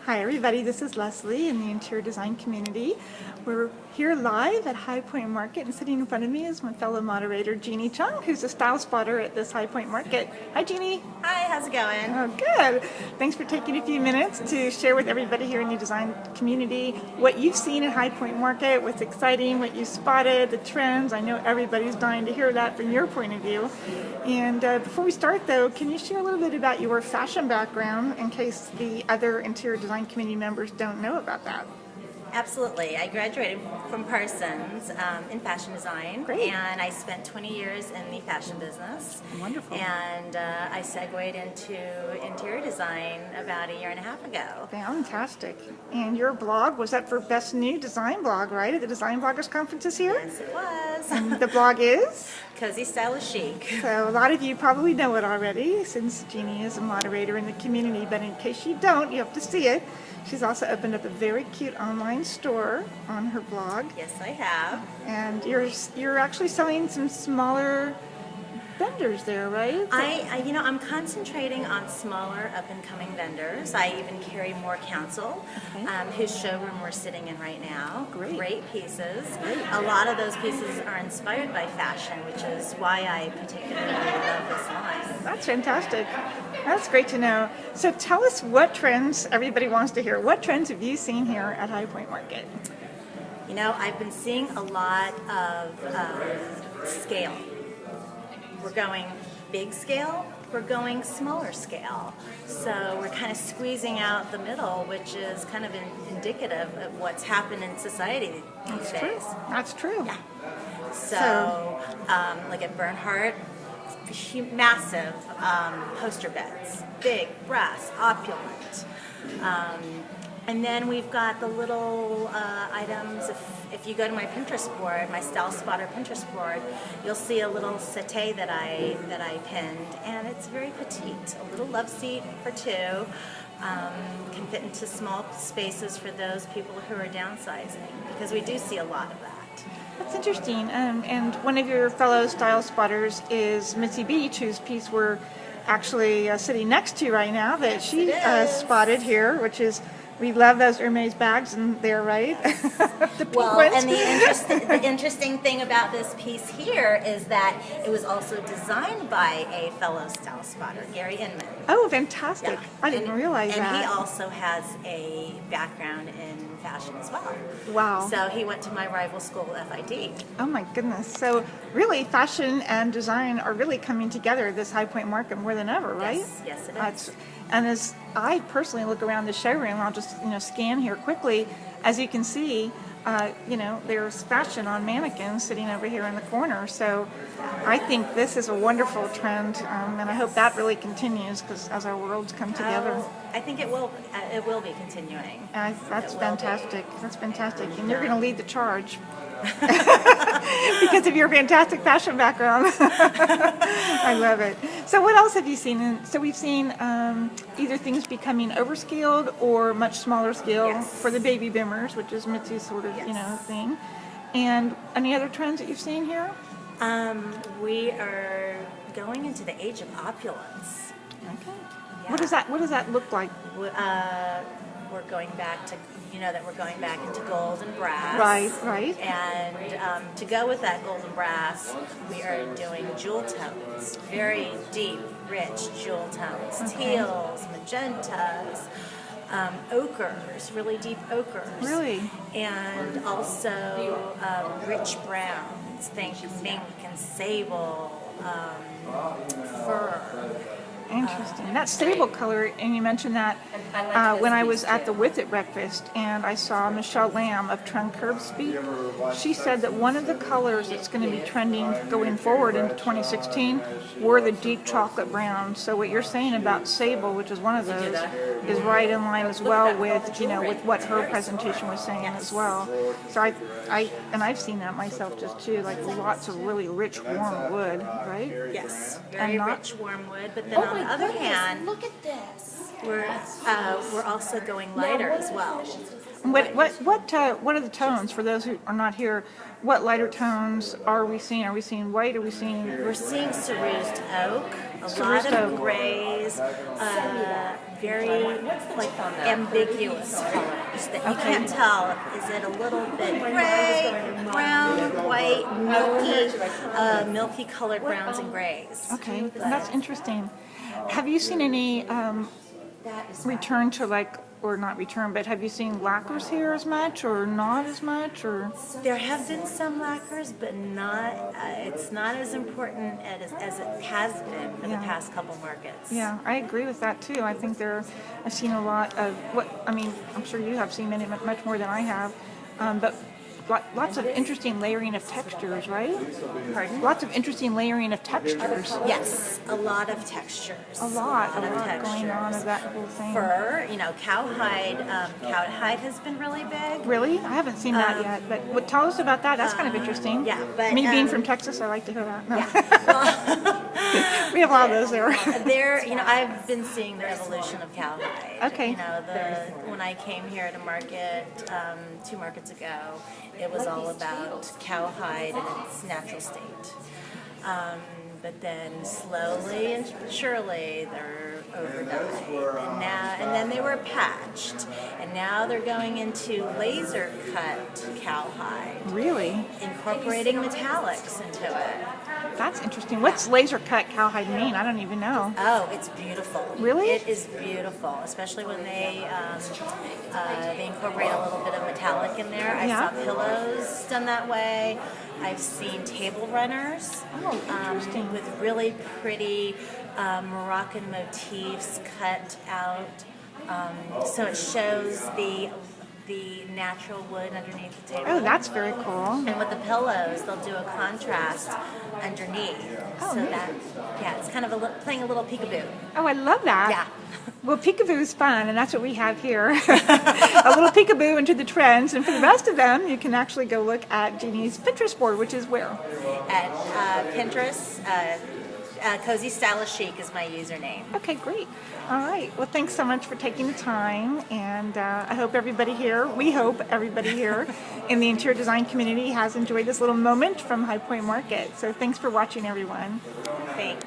Hi everybody, this is Leslie in the interior design community. We're here live at High Point Market, and sitting in front of me is my fellow moderator Jeanne Chung, who's a style spotter at this High Point Market. Hi Jeanne. Hi, how's it going? Oh, good. Thanks for taking a few minutes to share with everybody here in the design community what you've seen at High Point Market, what's exciting, what you spotted, the trends. I know everybody's dying to hear that from your point of view. And before we start though, can you share a little bit about your fashion background in case the other interior design community members don't know about that? Absolutely. I graduated from Parsons in fashion design. Great. And I spent 20 years in the fashion business. Wonderful. And I segued into interior design about a year and a half ago. Fantastic. And your blog, was that for Best New Design Blog, right? At the Design Bloggers Conference this year? Yes, it was. And the blog is? Cozy Style is Chic. So a lot of you probably know it already since Jeanne is a moderator in the community, but in case you don't, you have to see it. She's also opened up a very cute online store on her blog. Yes, I have. And you're actually selling some smaller vendors there, right? I'm concentrating on smaller up-and-coming vendors. I even carry more counsel, whose showroom we're sitting in right now. Great pieces. A lot of those pieces are inspired by fashion, which is why I particularly love this line. That's fantastic. That's great to know. So tell us what trends everybody wants to hear. What trends have you seen here at High Point Market? You know, I've been seeing a lot of scale. We're going big scale, we're going smaller scale. So we're kind of squeezing out the middle, which is kind of indicative of what's happened in society these days. That's true. Yeah. So like at Bernhardt, massive poster beds, big, brass, opulent. And then we've got the little items. If you go to my Pinterest board, my Style Spotter Pinterest board, you'll see a little settee that I pinned, and it's very petite. A little love seat for two, can fit into small spaces for those people who are downsizing, because we do see a lot of that. That's interesting. And one of your fellow style spotters is Missy Beach, whose piece we're actually sitting next to right now that she spotted here, which is, we love those Hermes bags in there, right? The pink ones. And the interesting thing about this piece here is that it was also designed by a fellow style spotter, Gary Inman. Oh, fantastic. Yeah. I didn't realize that. And he also has a background in fashion as well. Wow. So he went to my rival school, FIT. Oh my goodness. So really fashion and design are really coming together at this High Point Market more than ever, right? Yes, it is. And as I personally look around the showroom, I'll just scan here quickly. As you can see, there's fashion on mannequins sitting over here in the corner. So I think this is a wonderful trend, and I hope that really continues, because as our worlds come together. I think it will. It will be continuing. That's fantastic. That's fantastic, and you're going to lead the charge. Because of your fantastic fashion background. I love it. So what else have you seen? So we've seen either things becoming overscaled or much smaller scale for the baby boomers, which is Mitzi's sort of thing. And any other trends that you've seen here? We are going into the age of opulence. Okay. Yeah. What does that look like? We're going back to, that we're going back into gold and brass. Right. And to go with that gold and brass, we are doing jewel tones, very deep, rich jewel tones, teals, magentas, ochres, really deep ochres. Really? And also rich browns, think mink and sable, fur. Interesting. That sable color, and you mentioned that when I was at the With It breakfast, and I saw Michelle Lamb of Chung speak. She said that one of the colors that's going to be trending going forward into 2016 were the deep chocolate browns. So what you're saying about sable, which is one of those, is right in line as well with with what her presentation was saying as well. So I've seen that myself just too, like lots of really rich warm wood, right? Yes, very rich warm wood, but then on the other hand, look at this. We're also going lighter as well. What are the tones for those who are not here? What lighter tones are we seeing? Are we seeing white? Are we seeing? We're seeing cerused oak. A So lot there's of grays, very like ambiguous colors that you can't tell. Is it a little bit gray, brown, white, milky colored browns and grays? Okay, that's interesting. Have you seen any return to or not return, but have you seen lacquers here as much or not as much? Or There have been some lacquers, but not. It's not as important as it has been for the past couple markets. yeah, I agree with that too. I think I've seen a lot of I'm sure you have seen much more than I have, but lots of interesting layering of textures, right? Pardon? Lots of interesting layering of textures. Yes, a lot of textures. A lot going on of that whole thing. Fur, cowhide. Cowhide has been really big. Really? I haven't seen that yet. But tell us about that. That's kind of interesting. Yeah, but me being from Texas, I like to hear that. No. Yeah. We have a lot of those there. I've been seeing the evolution of cowhide. Okay. When I came here to market 2 markets ago, it was all about cowhide in its natural state. But then slowly and surely they're overdyed, and then they were patched, and now they're going into laser cut cowhide. Really? Incorporating metallics into it. That's interesting. What's laser cut cowhide mean? I don't even know. Oh, it's beautiful. Really? It is beautiful, especially when they incorporate a little bit of metallic in there. I saw pillows done that way. I've seen table runners interesting. with really pretty Moroccan motifs cut out, so it shows the natural wood underneath the table. Oh, that's very cool. And with the pillows, they'll do a contrast underneath. Oh, so neat. it's kind of playing a little peekaboo. Oh, I love that. Yeah. Well, peekaboo is fun, and that's what we have here. A little peekaboo into the trends, and for the rest of them, you can actually go look at Jeannie's Pinterest board, which is where? At Pinterest, Cozy Stylish Chic is my username. Okay, great. All right. Well, thanks so much for taking the time, and I hope everybody here, we hope everybody here in the interior design community has enjoyed this little moment from High Point Market. So thanks for watching, everyone. Thanks.